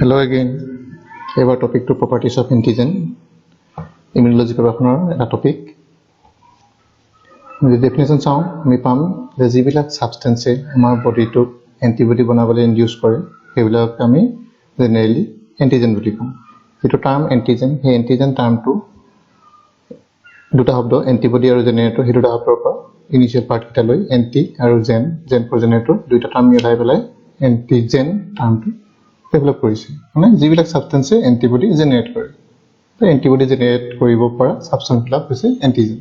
Hello again. Our topic to properties of antigen. Immunology a topic. The definition sound we pam the zibilak substance our body to antibody banabale induce করে সেইবিলাক আমি generally antigen বুলি কওঁ এটো term antigen সেই antigen term to দুটা শব্দ antibody আৰু generator সেই দুটা শব্দৰ পৰা initial part কিটা লৈ anti আৰু gen for generator দুইটা term মিলাই পেলাই antigen term to ডেভেলপ কৰিছে মানে যিবিলাক সাবস্টেন্সে এন্টিবডি জেনাৰেট কৰে তো এন্টিবডি জেনাৰেট কৰিব পৰা সাবস্টেন্স বিলাক হৈছে antigen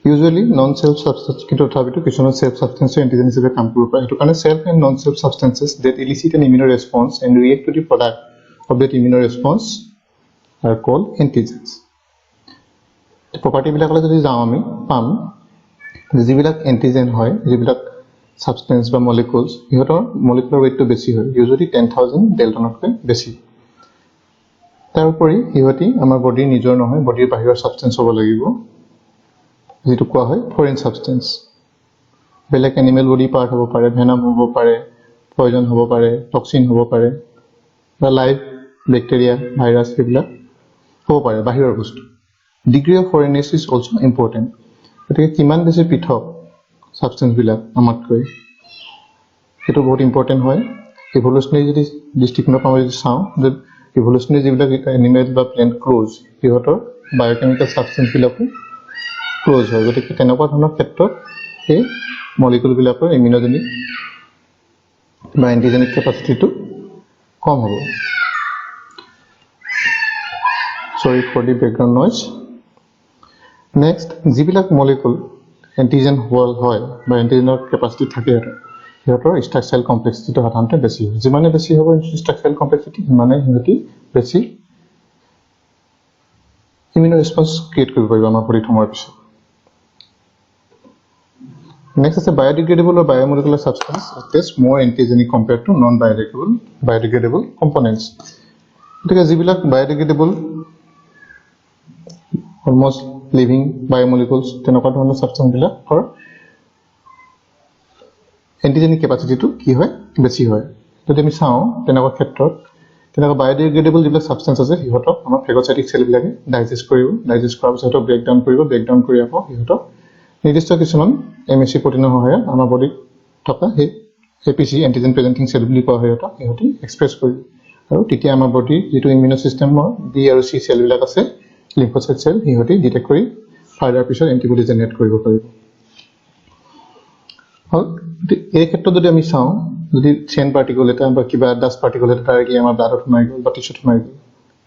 usually non self substance কিন্তু তথাপিতো কিছুমান সেলফ সাবস্টেন্স এন্টিজেন হিচাপে কাম কৰিব পাৰে সেইটো কাৰণে self and non self substances that elicit an immune response and react to the product of that immune response are called antigens property বিলাকলৈ যদি যাওঁ আমি পাম যিবিলাক এন্টিজেন হয় যিবিলাক substance বা molecules ইহতৰ molecular weight to বেছি হয় usually 10000 ডেল্টনতকৈ বেছি তাৰ উপৰি ইহতি আমাৰ বডিৰ নিজৰ নহয় বডিৰ বাহিৰৰ সাবস্টেন্স হ'ব লাগিব যেটো কোৱা হয় ফৰেন সাবস্টেন্স বেলেগ এনিমেল বডি পাৰ্ট হ'ব পাৰে ভেনম হ'ব পাৰে পয়জন হ'ব পাৰে টক্সিন হ'ব পাৰে বা লাইভ ব্যাকটেৰিয়া ভাইৰাছ এইবিলাক হ'ব পাৰে বাহিৰৰ বস্তু degree of foreignness is also important গতিকে কিমান বেছি পৃথক সাবস্টেন্স বিলাক আমাতকৈ এটো বহুত ইম্পৰ্টেন্ট হয় ইভোলুশনাৰী যদি দৃষ্টিকোণৰ পৰা যদি চাওঁ যে ইভোলুশনাৰী যিবিলাক এনিমেল বা প্লান্ট ক্লোজ ইহতৰ বায়োকেমিক্যাল সাবস্টেন্স বিলাক ক্লোজ হয় গতিকে তেনেকুৱা ধৰণৰ ক্ষেত্ৰত এই মলিকুল বিলাকৰ ইমিউনোজেনিক বা এন্টিজেনিক কেপাচিটিটো কম হ'ব সৰি ফৰ দি ব্যাকগ্ৰাউণ্ড নয়েজ নেক্সট যিবিলাক মলিকুল এন্টিজেন হয় বা এন্টিজেনৰ কেপাচিটি থাকে ইহতৰ স্ট্ৰাকচাৰাল কমপ্লেক্সিটি সাধাৰণতে বেছি হয় যিমানে বেছি হ'ব স্ট্ৰাকচাৰাল কমপ্লেক্সিটি মানে হিতি বেছি ইমিউনো ৰেসপন্স ক্ৰিয়েট কৰিব পাৰিব আমাৰ বডিত সময়ৰ পিছত নেক্সট আছে biodegradable or biomolecular substance that is more antigenic compared to non biodegradable components গতিকে যিবিলাক biodegradable almost living biomolecules তেনেকুৱা ধৰণৰ সাবস্টেন্স বিলাকৰ এন্টিজেনিক কেপাচিটিটো কি হয় বেছি হয় যদি আমি চাওঁ তেনেকুৱা ক্ষেত্ৰত তেনেকুৱা বায়োডিগ্ৰেডেবল যিবিলাক সাবস্টেন্স আছে ইহতক আমাৰ ফেগোসাইটিক সেল বিলাকে ডাইজেষ্ট কৰাৰ পিছত ব্ৰেকডাউন কৰি আকৌ ইহতক নিৰ্দিষ্ট কিছুমান এমএসি প্ৰটিনৰ সহায়ত আমাৰ বডিত থকা সেই এপিসি এন্টিজেন প্ৰেজেন্টিং সেল বুলি কোৱা হয় ইহতি এক্সপ্ৰেছ কৰিব আৰু তেতিয়া আমাৰ বডিৰ যেটো ইমিউনো সিস্টেমৰ বি আৰু সি সেল বিলাক আছে লিম্ফোসাইট সেল ইহতি ডিটেক্ট কৰি ফাৰ্দাৰ পিছত এন্টিবডি জেনাৰেট কৰিব পাৰিব এই ক্ষেত্ৰত যদি আমি চাওঁ যদি চেইন পাৰ্টিকল এটা বা কিবা ডাস্ট পাৰ্টিকল এটা ডাইৰেক্টলি আমাৰ ব্লাডত সোমাই গ'ল বা টিস্যুত সোমাই গ'ল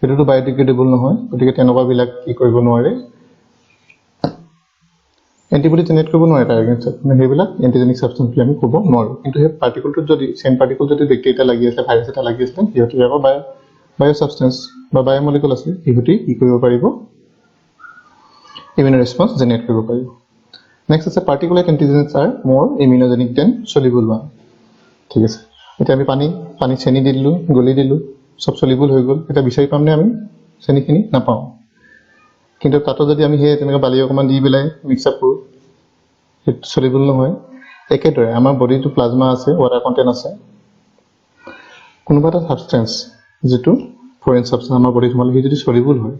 এটোটো বায়োডিগ্ৰেডেবল নহয় গতিকে তেনেকুৱা বিলাক কি কৰিব নোৱাৰে এন্টিবডি জেনাৰেট কৰিব নোৱাৰে তাৰ এগেইনষ্ট মানে সেইবিলাক এন্টিজেনিক সাবস্টেন্স বুলি আমি ক'ব নোৱাৰো কিন্তু সেই পাৰ্টিকলটো যদি চেইন পাৰ্টিকল যদি ব্যাকটেৰিয়া লাগি আছে ভাইৰাছ এটা লাগি আছে ইহতি আকৌ বায়ো সাবস্টেন্স বা বায়োমলিকুল আছে ইহতি কি কৰিব পাৰিব ইমিউনো ৰেসপন্স জেনাৰেট কৰিব পাৰিব নেক্সট আছে পাৰ্টিকুলেট এন্টিজেনছ আৰ মোৰ ইমিউনোজেনিক দেন সলিবল ওয়ান ঠিক আছে এটা আমি পানী চেনি দিলু গলি দিলু সব সলিবল হৈ গ'ল এটা বিচাৰি পামনে আমি চেনিখিনি নাপাওঁ কিন্তু তাতো যদি আমি হে তেনেকা বালি অকমান দি বেলাই মিক্স আপ কৰো এটা সলিবল নহয় একেদৰে আমাৰ বডিটো প্লাজমা আছে ওয়াটাৰ কন্টেন্ট আছে কোনোবা এটা সাবস্টেন্স যেটো ফৰেন সাবস্টেন্স আমাৰ বডিত সোমালে যদি সলিবল হয়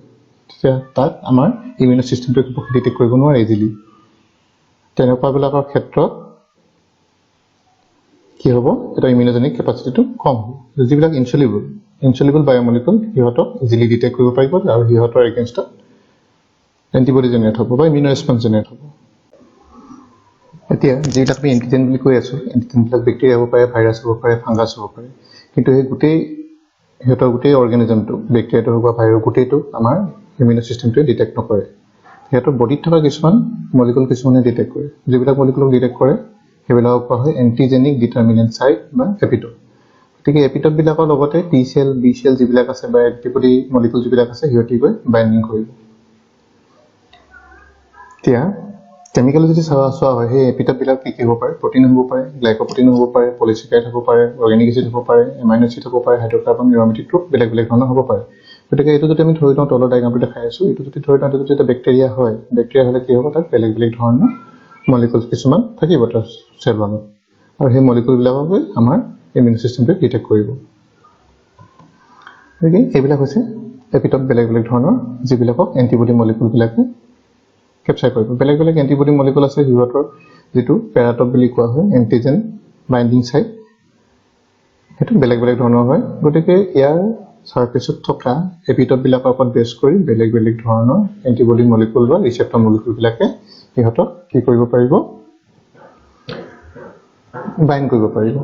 তেতিয়া তাক আমাৰ ইমিউনো সিস্টেমটো ডিটেক্ট কৰিব নোৱাৰে ইজিলি তেনেকুৱা বিলাকৰ ক্ষেত্ৰত কি হ'ব এটা ইমিউনোজেনিক কেপাচিটিটো কম হ'ব যিবিলাক ইনসলিবল বায়োমলিকুল ইহতক ইজিলি ডিটেক্ট কৰিব পাৰিব আৰু ইহতৰ এগেইনষ্ট এন্টিবডি জেনাৰেট হ'ব বা ইমিউনো ৰেসপন্স জেনাৰেট হ'ব এতিয়া যিবিলাক আমি এন্টিজেন বুলি কৈ আছো এন্টিজেন বিলাক ব্যাকটেৰিয়া হ'ব পাৰে ভাইৰাছ হ'ব পাৰে ফাংগাছ হ'ব পাৰে কিন্তু এই গোটেই অৰ্গানিজমটো ব্যাকটেৰিয়াটো বা ভাইৰাছ গোটেইটো আমাৰ ইমিউনো সিস্টেমটোৱে ডিটেক্ট নকৰে হেতৰ বডিত থকা কিছুমান মলিকুল কিছুমানে ডিটেক্ট কৰে যিবিলাক মলিকুলক ডিটেক্ট কৰে সেইবিলাক কোৱা হয় এন্টিজেনিক ডিটাৰমিনেন্ট সাইট বা এপিটপ ঠিক এপিটপ বিলাকৰ লগতে টি সেল বি সেল যিবিলাক আছে বা এন্টিবডি মলিকুল যিবিলাক আছে হিয়তি গৈ বাইন্ডিং কৰিব এতিয়া কেমিক্যালি যদি চোৱা হয় সেই এপিটপ বিলাক কি হ'ব পাৰে প্ৰটিন হ'ব পাৰে গ্লাইকোপ্ৰটিন হ'ব পাৰে পলিস্যাকাৰাইড হ'ব পাৰে অৰ্গেনিক এসিড হ'ব পাৰে এমাইনো এসিড হ'ব পাৰে হাইড্ৰকাৰ্বন এৰোমেটিক গ্ৰুপ বেলেগ ধৰণৰ হ'ব পাৰে গতিকে এটো যদি আমি ধৰি লওঁ তলৰ ডায়াগ্ৰামটো দেখাই আছো এটো যদি ধৰি লওঁ যদি এটা ব্যাকটেৰিয়া হলে কি হ'ব তাত বেলেগ ধৰণৰ মলিকুলছ কিছুমান থাকিব তাৰ সেল বানত আৰু সেই মলিকুল বিলাকক আমাৰ ইমিউন সিস্টেমটো ডিটেক্ট কৰিব গতিকে এইবিলাক হৈছে এপিটপ বেলেগ বেলেগ ধৰণৰ যিবিলাকক এণ্টিবডি মলিকুলবিলাকে কেপচাৰ কৰিব। বেলেগ বেলেগ এণ্টিবডি মলিকুল আছে, সিহঁতৰ যিটো পেৰাটপ বুলি কোৱা হয়, এণ্টিজেন বাইণ্ডিং চাইট, সেইটো বেলেগ বেলেগ ধৰণৰ হয়। গতিকে ইয়াৰ চাৰ্ফেচত থকা এপিটপবিলাকৰ ওপৰত বেছ কৰি বেলেগ বেলেগ ধৰণৰ এণ্টিবডি মলিকুল বা ৰিচেপ্টৰ মলিকুলবিলাকে সিহঁতক কি কৰিব পাৰিব, বাইণ্ড কৰিব পাৰিব।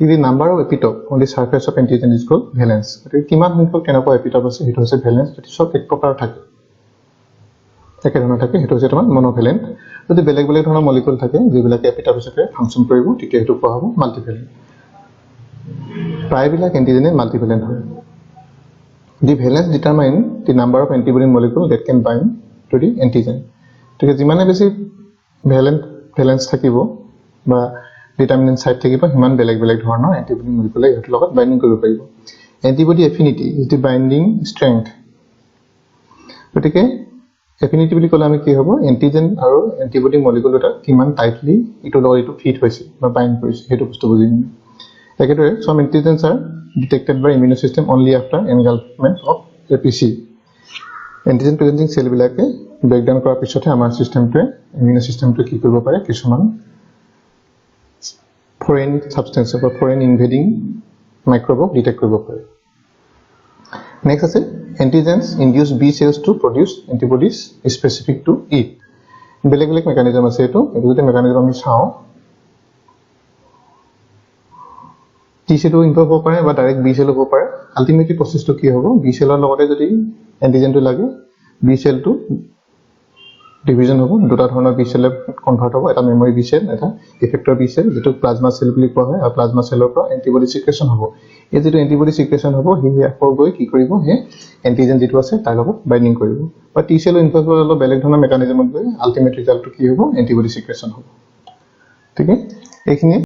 The number of epitope on the surface of antigen is called valence. গতিকে কিমান সংখ্যক কেনেকুৱা এপিটপ আছে সেইটো হৈছে ভেলেন্স। যদি সব এক প্ৰকাৰ থাকে, একেধৰণৰ থাকে, সেইটো হৈছে তোমাৰ মনোভেলেন্ট। যদি বেলেগ বেলেগ ধৰণৰ মলিকুল থাকে যিবিলাকে এপিটপ হিচাপে ফাংচন কৰিব, তেতিয়া সেইটো কোৱা হ'ব মাল্টিভেলেন্ট। প্ৰায়বিলাক এণ্টিজেনে মাল্টিভেলেন্ট হয়। The valence determine the number of antibody molecule that can bind to the antigen. গতিকে যিমানে বেছি ভেলেন্স থাকিব বা ডিটাৰমিনেণ্ট চাইট থাকিব, সিমান বেলেগ বেলেগ ধৰণৰ এণ্টিবডি মলিকুলে ইহঁতৰ লগত বাইণ্ডিং কৰিব পাৰিব। Antibody affinity is the binding strength. গতিকে এফিনিটি বুলি ক'লে আমি কি হ'ব, এণ্টিজেন আৰু এণ্টিবডি মলিকুল দুটা কিমান টাইটলি ইটোৰ লগত ইটো ফিট হৈছে বা বাইণ্ড কৰিছে, সেইটো বস্তু বুজিম। একেদৰে some antigens are detected by immune system only after engulfment of APC. Antigen presenting চেলবিলাকে ব্ৰেকডাউন কৰাৰ পিছতহে আমাৰ চিষ্টেমটোৱে, ইমিউন চিষ্টেমটোৱে কি কৰিব পাৰে, কিছুমান ফৰেইন সাবষ্টেন্স বা ফৰেইন ইনভেডিং মাইক্ৰবক ডিটেক্ট কৰিব পাৰে। নেক্সট আছে antigens induce B cells to produce antibodies specific to it. বেলেগ বেলেগ মেকানিজম আছে এইটো যদি মেকানিজম আমি চাওঁ, টি চেলো ইনভলভ হ'ব পাৰে বা ডাইৰেক্ট বি চেলো হ'ব পাৰে। আল্টিমেটলি প্ৰচেছটো কি হ'ব, বি চেলৰ লগতে যদি এণ্টিজেনটো লাগে, বি চেলটো ডিভিজন হ'ব, দুটা ধৰণৰ বি চেলে কনভাৰ্ট হ'ব, এটা মেমৰি বি চেল, এটা ইফেক্টৰ বি চেল, যিটো প্লাজমা চেল বুলি কোৱা হয়। আৰু প্লাজমা চেলৰ পৰা এণ্টিবডি চিক্ৰেশ্যন হ'ব। এই যিটো এণ্টিবডি চিক্ৰেশ্যন হ'ব, সি আকৌ গৈ কি কৰিব, সেই এণ্টিজেন যিটো আছে তাৰ লগত বাইণ্ডিং কৰিব। বা টি চেলো ইনভলভ হ'লে অলপ বেলেগ ধৰণৰ মেকানিজমত গৈ আল্টিমেট ৰিজাল্টটো কি হ'ব, এণ্টিবডি চিক্ৰেশ্যন হ'ব। ঠিক আছে, এইখিনিয়ে